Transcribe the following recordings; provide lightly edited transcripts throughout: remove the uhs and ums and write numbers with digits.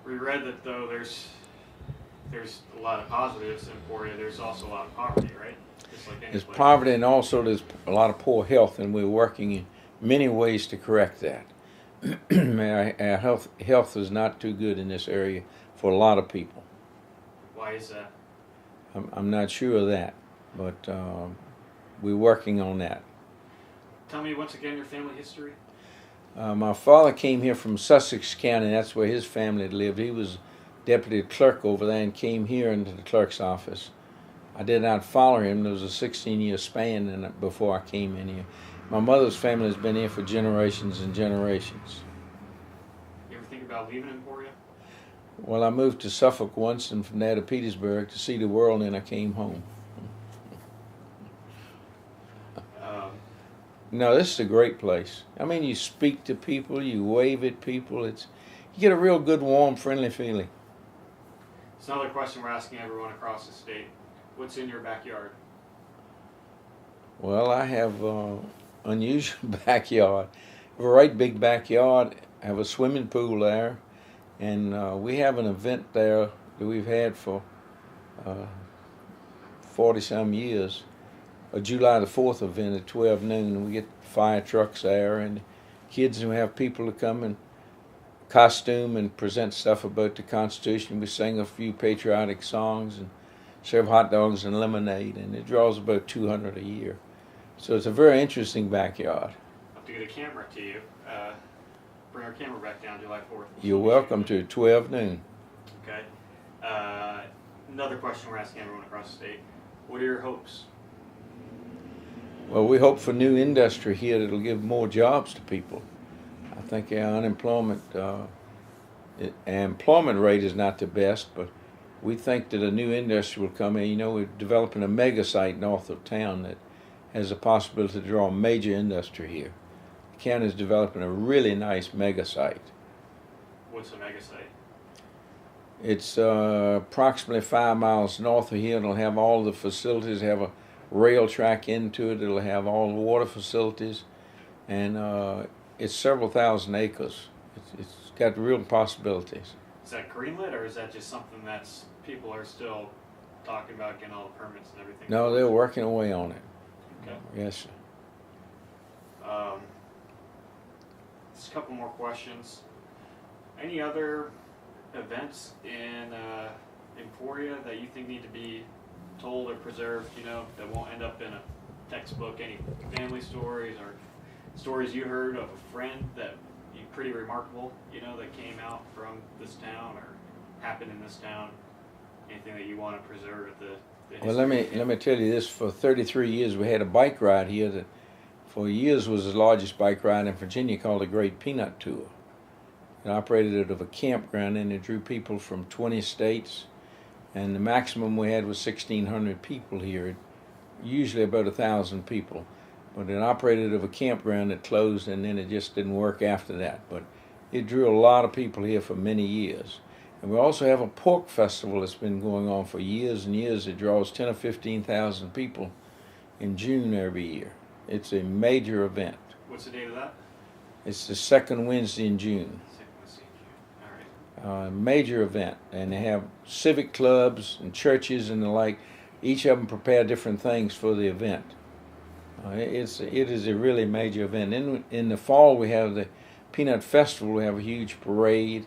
We read that though there's a lot of positives in Emporia. There's also a lot of poverty, right? Just like any There's place. poverty, and also there's a lot of poor health, and we're working in many ways to correct that. Our health is not too good in this area for a lot of people. Why is that? I'm not sure of that, but we're working on that. Tell me once again your family history. My father came here from Sussex County. That's where his family had lived. He was deputy clerk over there and came here into the clerk's office. I did not follow him. There was a 16-year span before I came in here. My mother's family has been here for generations and generations. You ever think about leaving Emporia? Well, I moved to Suffolk once, and from there to Petersburg to see the world, and I came home. No, this is a great place. I mean, you speak to people, you wave at people. You get a real good, warm, friendly feeling. It's another question we're asking everyone across the state. What's in your backyard? Well, I have an unusual backyard. I have a right big backyard. I have a swimming pool there, and we have an event there that we've had for 40-some years. A July the 4th event at 12 noon, and we get fire trucks there, and kids, and we have people to come in costume and present stuff about the Constitution. We sing a few patriotic songs and serve hot dogs and lemonade, and it draws about 200 a year. So it's a very interesting backyard. I'll have to get a camera to you. Bring our camera back down July 4th. You're welcome to 12 noon. Okay. Another question we're asking everyone across the state. What are your hopes? Well, we hope for new industry here that'll give more jobs to people. I think our employment rate is not the best, but we think that a new industry will come in. You know, we're developing a mega site north of town that has the possibility to draw major industry here. The county is developing a really nice mega site. What's a mega site? It's approximately 5 miles north of here. It'll have all the facilities, have a rail track into it. It'll have all the water facilities, and it's several thousand acres. It's got real possibilities. Is that greenlit, or is that just something that's people are still talking about getting all the permits and everything? No, they're working away on it. Okay. Yes, sir. Just a couple more questions. Any other events in Emporia that you think need to be told or preserved, you know, that won't end up in a textbook? Any family stories or stories you heard of a friend that you pretty remarkable, you know, that came out from this town or happened in this town? Anything that you want to preserve at the Well, let me tell you this. For 33 years, we had a bike ride here that, for years, was the largest bike ride in Virginia, called the Great Peanut Tour. It operated out of a campground, and it drew people from 20 states. And the maximum we had was 1,600 people here, usually about 1,000 people. But it operated out of a campground that closed, and then it just didn't work after that. But it drew a lot of people here for many years. And we also have a pork festival that's been going on for years and years. It draws 10 or 15,000 people in June every year. It's a major event. What's the date of that? It's the second Wednesday in June. Second Wednesday in June. All right. Major event, and they have civic clubs and churches and the like. Each of them prepare different things for the event. It is a really major event. In the fall, we have the Peanut Festival. We have a huge parade,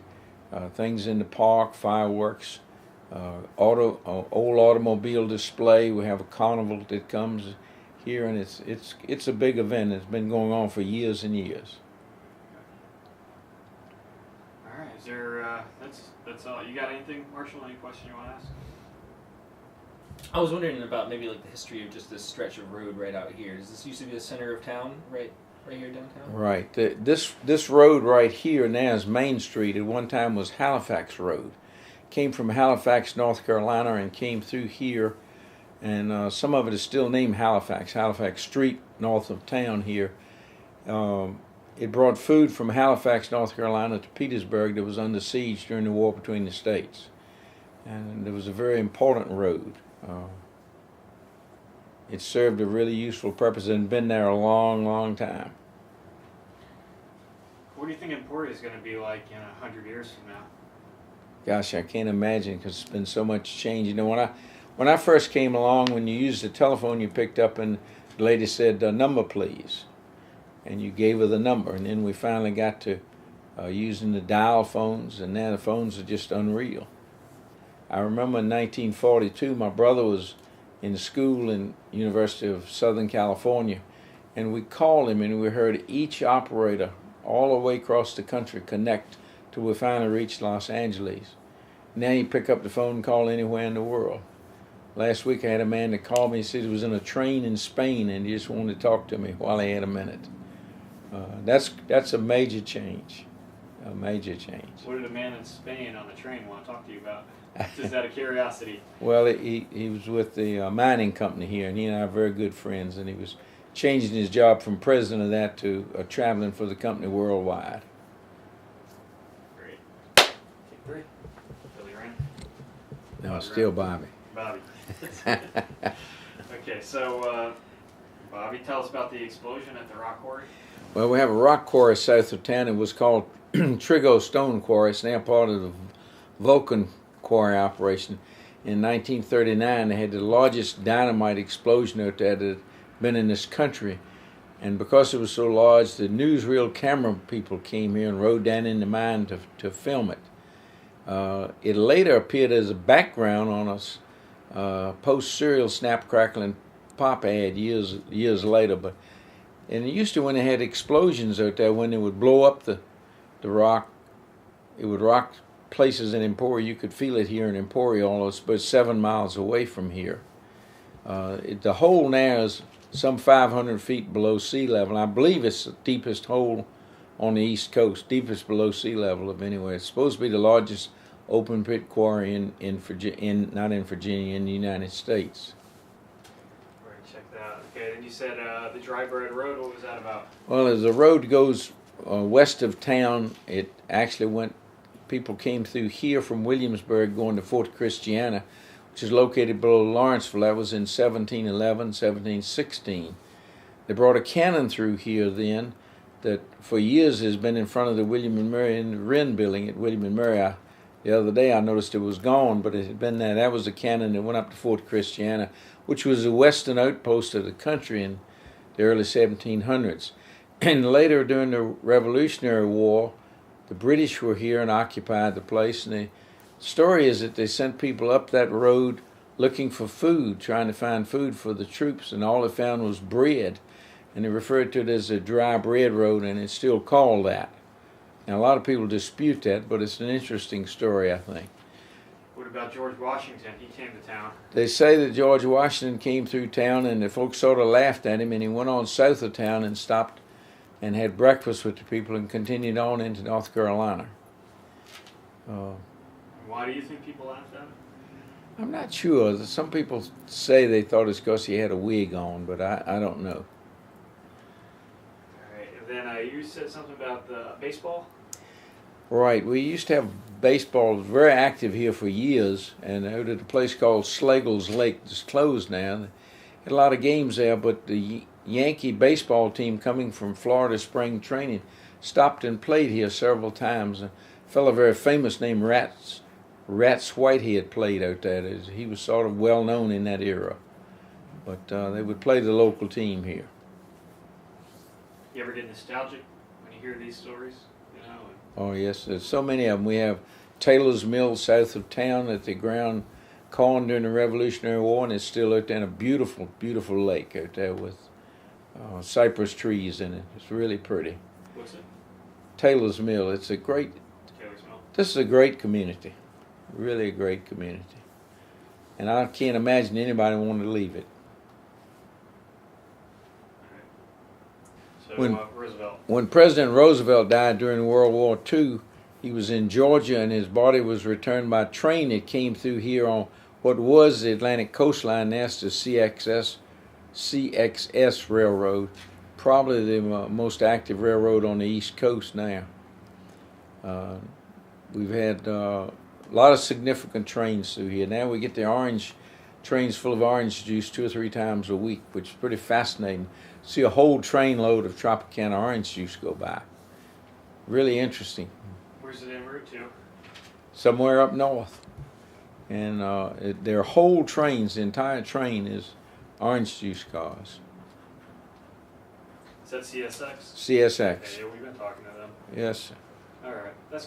things in the park, fireworks, old automobile display. We have a carnival that comes here, and it's a big event. It's been going on for years and years. All right. Is there? That's all. You got anything, Marshall? Any question you want to ask? I was wondering about maybe like the history of just this stretch of road right out here. Does this used to be the center of town, right here downtown? Right. This road right here now is Main Street. At one time was Halifax Road. Came from Halifax, North Carolina, and came through here. And some of it is still named Halifax Street, north of town here. It brought food from Halifax, North Carolina to Petersburg that was under siege during the war between the states. And it was a very important road. It served a really useful purpose and been there a long, long time. What do you think Emporia is going to be like in 100 years from now? Gosh, I can't imagine because it's been so much change. You know, when I first came along, when you used the telephone, you picked up and the lady said, "Number, please," and you gave her the number. And then we finally got to using the dial phones, and now the phones are just unreal. I remember in 1942, my brother was in school in University of Southern California, and we called him and we heard each operator all the way across the country connect till we finally reached Los Angeles. Now you pick up the phone and call anywhere in the world. Last week I had a man that called me and said he was in a train in Spain and he just wanted to talk to me while he had a minute. That's a major change. A major change. What did a man in Spain on the train want to talk to you about? Just out of curiosity. Well, he was with the mining company here, and he and I are very good friends, and he was changing his job from president of that to traveling for the company worldwide. Great. Take 3. Billy Renn. No, Bobby still Renn. Bobby. Bobby. Okay, so Bobby, tell us about the explosion at the rock quarry. Well, we have a rock quarry south of town. It was called Trigo Stone Quarry. It's now part of the Vulcan Quarry operation. In 1939, they had the largest dynamite explosion out there that had been in this country. And because it was so large, the newsreel camera people came here and rode down in the mine to film it. It later appeared as a background on a post-serial snap, crackle, and pop ad years later. And it used to, when they had explosions out there, when they would blow up the rock, it would rock places in Emporia. You could feel it here in Emporia, almost about 7 miles away from here. The hole now is some 500 feet below sea level. I believe it's the deepest hole on the East Coast, deepest below sea level of anywhere. It's supposed to be the largest open pit quarry in the United States. Right, check that out. Okay, then you said the Dry Bread Road. What was that about? Well, as the road goes west of town, it actually went. People came through here from Williamsburg going to Fort Christiana, which is located below Lawrenceville. That was in 1711, 1716. They brought a cannon through here then that for years has been in front of the William and Mary and Renn building at William and Mary. The other day I noticed it was gone, but it had been there. That was the cannon that went up to Fort Christiana, which was the western outpost of the country in the early 1700s. And later, during the Revolutionary War, the British were here and occupied the place. And the story is that they sent people up that road looking for food, trying to find food for the troops, and all they found was bread. And they referred to it as the Dry Bread Road, and it's still called that. Now, a lot of people dispute that, but it's an interesting story, I think. What about George Washington? He came to town. They say that George Washington came through town, and the folks sort of laughed at him, and he went on south of town and stopped and had breakfast with the people and continued on into North Carolina. Why do you think people laughed at him? I'm not sure. Some people say they thought it's because he had a wig on, but I don't know. All right, and then you said something about the baseball? Right. We used to have baseball very active here for years, and out at a place called Slagle's Lake. It's closed now. They had a lot of games there, but the Yankee baseball team coming from Florida spring training stopped and played here several times. A fellow very famous named Rats Whitehead played out there. He was sort of well known in that era. But they would play the local team here. You ever get nostalgic when you hear these stories? You know? Oh yes, there's so many of them. We have Taylor's Mill south of town that they ground corn during the Revolutionary War, and it's still out there in a beautiful, beautiful lake out there with cypress trees in it. It's really pretty. What's it? Taylor's Mill. It's a great. Taylor's Mill. This is a great community, really a great community, and I can't imagine anybody wanting to leave it. All right. So Roosevelt. When President Roosevelt died during World War II, he was in Georgia, and his body was returned by train that came through here on what was the Atlantic coastline. That's the CXS Railroad, probably the most active railroad on the East Coast now. We've had a lot of significant trains through here. Now we get the orange trains full of orange juice 2 or 3 times a week, which is pretty fascinating. See a whole train load of Tropicana orange juice go by. Really interesting. Where's it en route to? somewhere up north. And their whole trains, the entire train is orange juice cars. Is that CSX? CSX. Yeah, we've been talking to them. Yes, sir. All right, that's